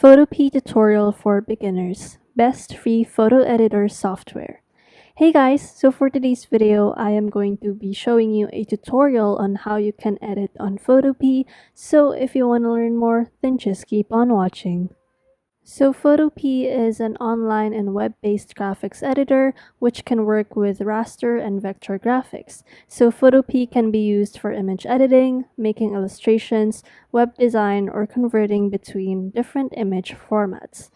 Photopea tutorial for beginners. Best free photo editor software. Hey guys, so for today's video, I am going to be showing you a tutorial on how you can edit on Photopea. So if you want to learn more, then just keep on watching. So Photopea is an online and web-based graphics editor which can work with raster and vector graphics. So Photopea can be used for image editing, making illustrations, web design, or converting between different image formats.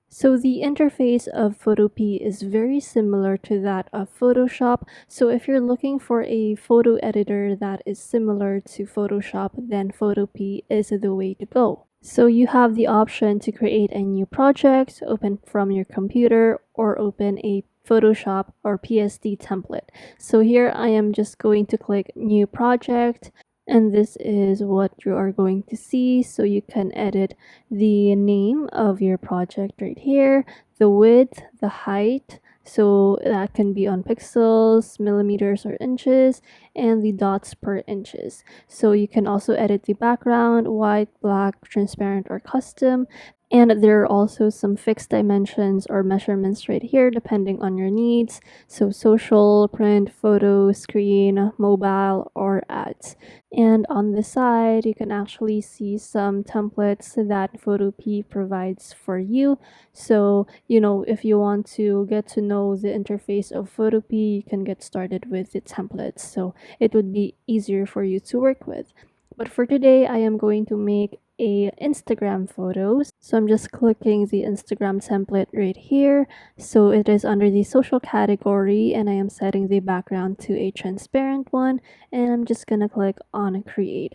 So the interface of Photopea is very similar to that of Photoshop. So if you're looking for a photo editor that is similar to Photoshop, then Photopea is the way to go. So you have the option to create a new project, open from your computer, or open a Photoshop or PSD template. So here I am just going to click New Project, and this is what you are going to see. So you can edit the name of your project right here, the width, the height, so that can be on pixels, millimeters, or inches, and the dots per inches. So you can also edit the background, white, black, transparent, or custom. And there are also some fixed dimensions or measurements right here depending on your needs. So social, print, photo, screen, mobile, or ads. And on the side, you can actually see some templates that Photopea provides for you. So, if you want to get to know the interface of Photopea, you can get started with the templates. So it would be easier for you to work with. But for today, I am going to make a Instagram photos. So I'm just clicking the Instagram template right here. So it is under the social category, and I am setting the background to a transparent one, and I'm just gonna click on create.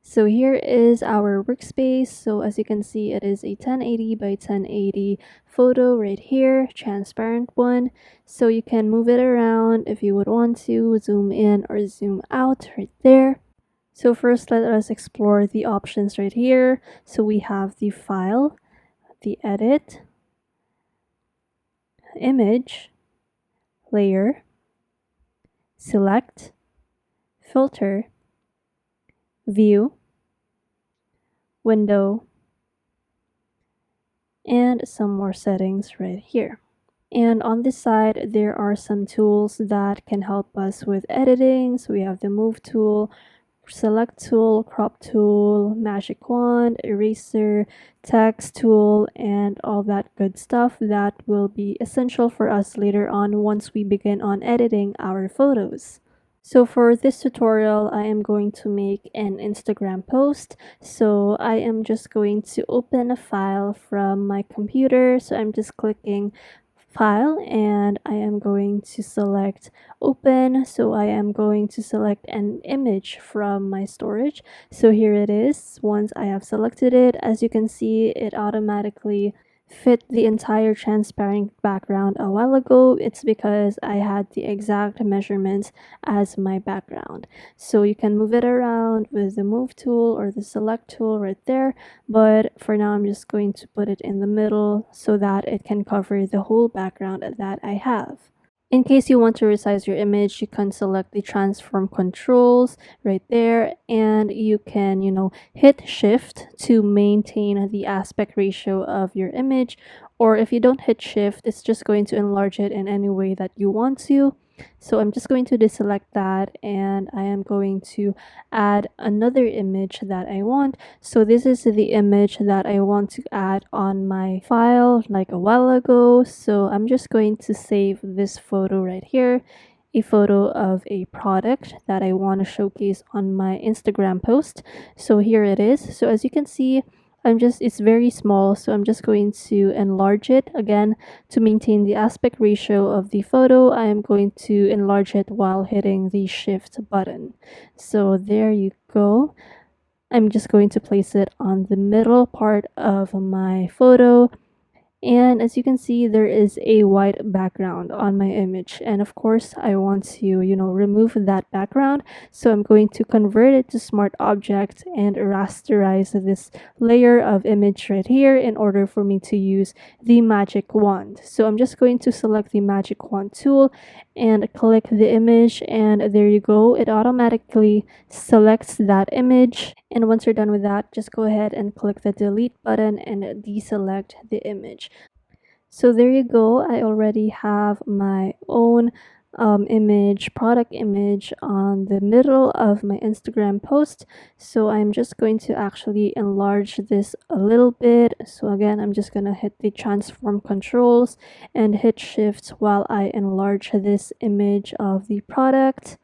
So here is our workspace. So as you can see, it is a 1080 by 1080 photo right here, transparent one. So you can move it around if you would want to, zoom in or zoom out right there. So first, let us explore the options right here. So we have the file, the edit, image, layer, select, filter, view, window, and some more settings right here. And on this side, there are some tools that can help us with editing. So we have the move tool, select tool, crop tool, magic wand, eraser, text tool, and all that good stuff that will be essential for us later on once we begin on editing our photos. So for this tutorial, I am going to make an Instagram post. So I am just going to open a file from my computer. So I'm just clicking file, and I am going to select open. So I am going to select an image from my storage. So here it is. Once I have selected it, as you can see, it automatically fit the entire transparent background a while ago. It's because I had the exact measurements as my background. So you can move it around with the move tool or the select tool right there, but for now I'm just going to put it in the middle so that it can cover the whole background that I have. In case you want to resize your image, you can select the transform controls right there, and you can, hit shift to maintain the aspect ratio of your image. Or if you don't hit shift, it's just going to enlarge it in any way that you want to. So I'm just going to deselect that, and I am going to add another image that I want. So this is the image that I want to add on my file like a while ago. So I'm just going to save this photo right here, a photo of a product that I want to showcase on my Instagram post. So here it is. So as you can see, it's very small, so I'm just going to enlarge it again to maintain the aspect ratio of the photo. I am going to enlarge it while hitting the shift button. So there you go. I'm just going to place it on the middle part of my photo. And as you can see, there is a white background on my image. And of course, I want to, remove that background. So I'm going to convert it to Smart Object and rasterize this layer of image right here in order for me to use the magic wand. So I'm just going to select the magic wand tool and click the image, and there you go. It automatically selects that image And once you're done with that, just go ahead and click the delete button and deselect the image. So there you go. I already have my own image, product image on the middle of my Instagram post. So I'm just going to actually enlarge this a little bit. So again, I'm just going to hit the transform controls and hit shift while I enlarge this image of the product.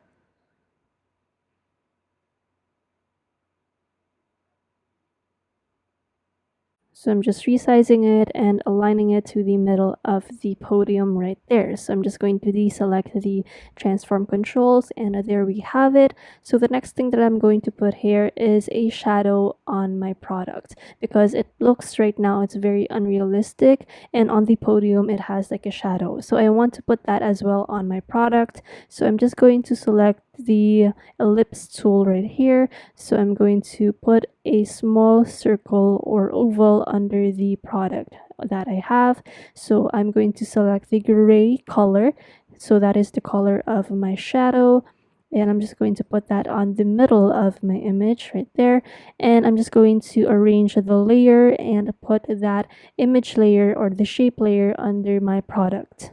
So I'm just resizing it and aligning it to the middle of the podium right there. So I'm just going to deselect the transform controls and there we have it. So the next thing that I'm going to put here is a shadow on my product because it looks right now it's very unrealistic and on the podium it has like a shadow. So I want to put that as well on my product. So I'm just going to select the ellipse tool right here. So I'm going to put a small circle or oval under the product that I have. So I'm going to select the gray color. So that is the color of my shadow. And I'm just going to put that on the middle of my image right there. And I'm just going to arrange the layer and put that image layer or the shape layer under my product.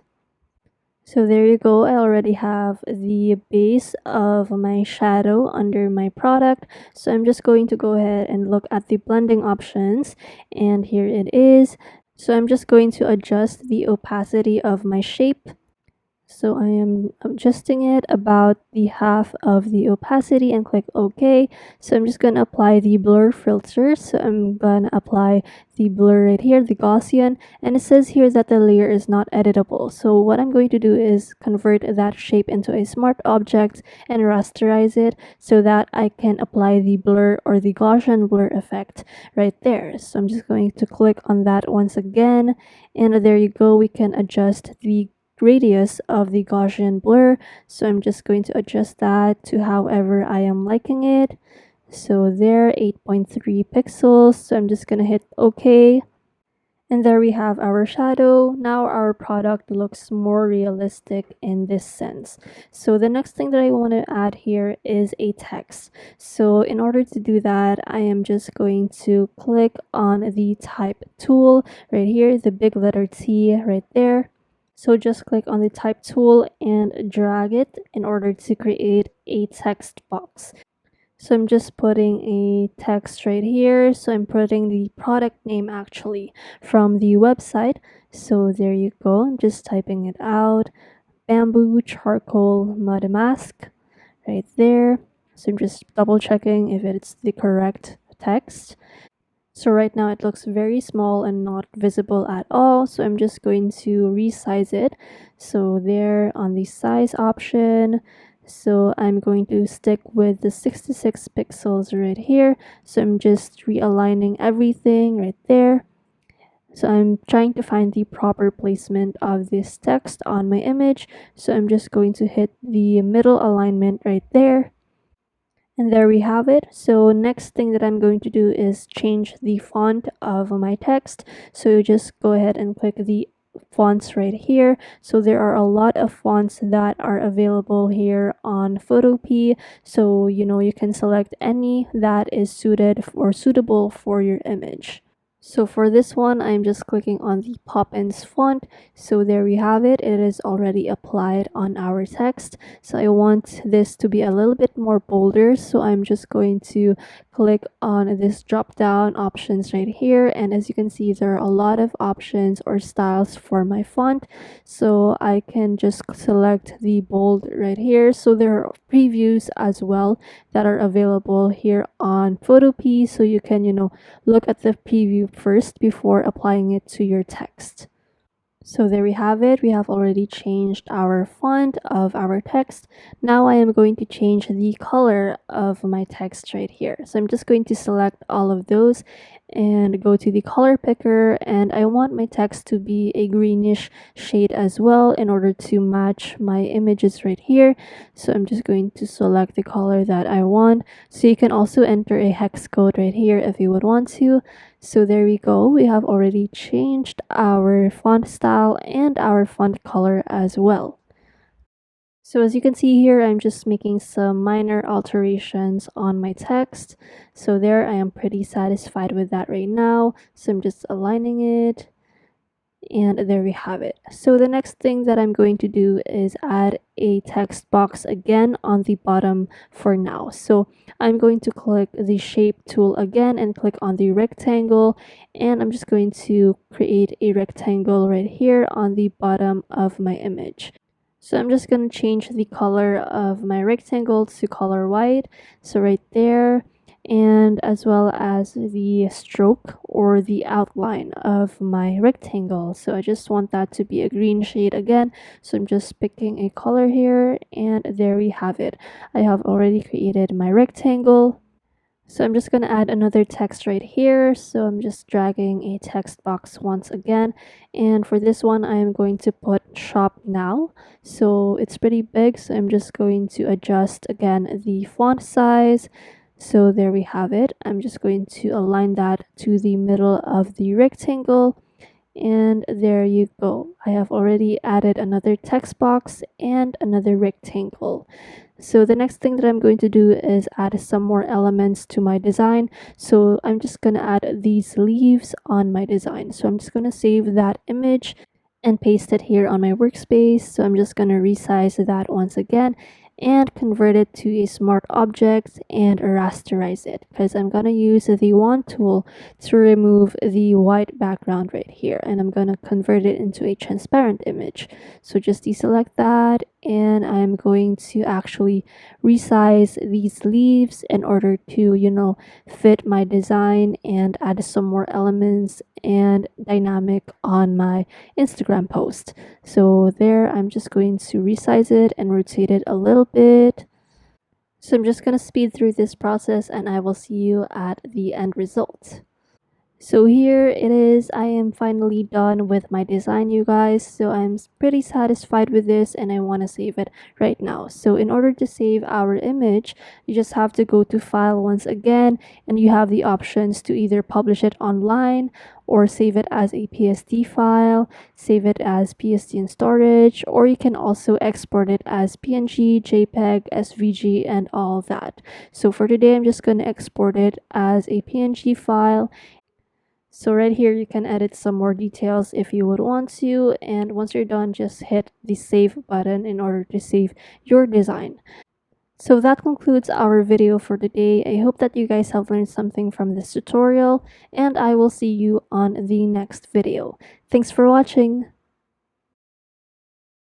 So there you go. I already have the base of my shadow under my product. So I'm just going to go ahead and look at the blending options. And here it is. So I'm just going to adjust the opacity of my shape. So I am adjusting it about the half of the opacity and click OK. So I'm just going to apply the blur filter. So I'm going to apply the blur right here, the Gaussian, and it says here that the layer is not editable. So what I'm going to do is convert that shape into a smart object and rasterize it so that I can apply the blur or the Gaussian blur effect right there. So I'm just going to click on that once again, and there you go. We can adjust the radius of the Gaussian blur. So I'm just going to adjust that to however I am liking it. So there, 8.3 pixels. So I'm just gonna hit OK. And there we have our shadow. Now our product looks more realistic in this sense. So the next thing that I want to add here is a text. So in order to do that, I am just going to click on the type tool right here, the big letter T right there. So just click on the type tool and drag it in order to create a text box. So I'm just putting a text right here. So I'm putting the product name actually from the website. So there you go. I'm just typing it out. Bamboo charcoal mud mask right there. So I'm just double checking if it's the correct text. So right now it looks very small and not visible at all. So I'm just going to resize it. So there on the size option. So I'm going to stick with the 66 pixels right here. So I'm just realigning everything right there. So I'm trying to find the proper placement of this text on my image. So I'm just going to hit the middle alignment right there. And there we have it. So next thing that I'm going to do is change the font of my text. So just go ahead and click the fonts right here. So there are a lot of fonts that are available here on Photopea. So you can select any that is suited or suitable for your image. So for this one, I'm just clicking on the Poppins font. So there we have it. It is already applied on our text. So I want this to be a little bit more bolder. So I'm just going to click on this drop down options right here. And as you can see, there are a lot of options or styles for my font. So I can just select the bold right here. So there are previews as well that are available here on Photopea. So you can, look at the preview first before applying it to your text. So there we have it. We have already changed our font of our text. Now I am going to change the color of my text right here. So I'm just going to select all of those and go to the color picker, and I want my text to be a greenish shade as well in order to match my images right here. So I'm just going to select the color that I want. So you can also enter a hex code right here if you would want to. So there we go. We have already changed our font style and our font color as well. So as you can see here, I'm just making some minor alterations on my text. So there, I am pretty satisfied with that right now. So I'm just aligning it. And there we have it. So the next thing that I'm going to do is add a text box again on the bottom for now. So I'm going to click the shape tool again and click on the rectangle, and I'm just going to create a rectangle right here on the bottom of my image. So I'm just going to change the color of my rectangle to color white. So right there, and as well as the stroke or the outline of my rectangle. So I just want that to be a green shade again. So I'm just picking a color here, and there we have it. I have already created my rectangle. So I'm just going to add another text right here. So I'm just dragging a text box once again. And for this one, I am going to put shop now. So it's pretty big. So I'm just going to adjust again the font size. So there we have it. I'm just going to align that to the middle of the rectangle. And there you go. I have already added another text box and another rectangle. So the next thing that I'm going to do is add some more elements to my design. So I'm just going to add these leaves on my design. So I'm just going to save that image and paste it here on my workspace. So I'm just going to resize that once again and convert it to a smart object and rasterize it, because I'm going to use the wand tool to remove the white background right here, and I'm going to convert it into a transparent image. So just deselect that, and I'm going to actually resize these leaves in order to fit my design and add some more elements and dynamic on my Instagram post. So there, I'm just going to resize it and rotate it a little bit. So I'm just going to speed through this process, and I will see you at the end result. So here it is. I am finally done with my design, you guys. So I'm pretty satisfied with this, and I want to save it right now. So in order to save our image, you just have to go to file once again, and you have the options to either publish it online or save it as a PSD file, save it as PSD in storage, or you can also export it as PNG, JPEG, SVG, and all that. So for today, I'm just going to export it as a PNG file. So right here, you can edit some more details if you would want to. And once you're done, just hit the save button in order to save your design. So that concludes our video for today. I hope that you guys have learned something from this tutorial, and I will see you on the next video. Thanks for watching.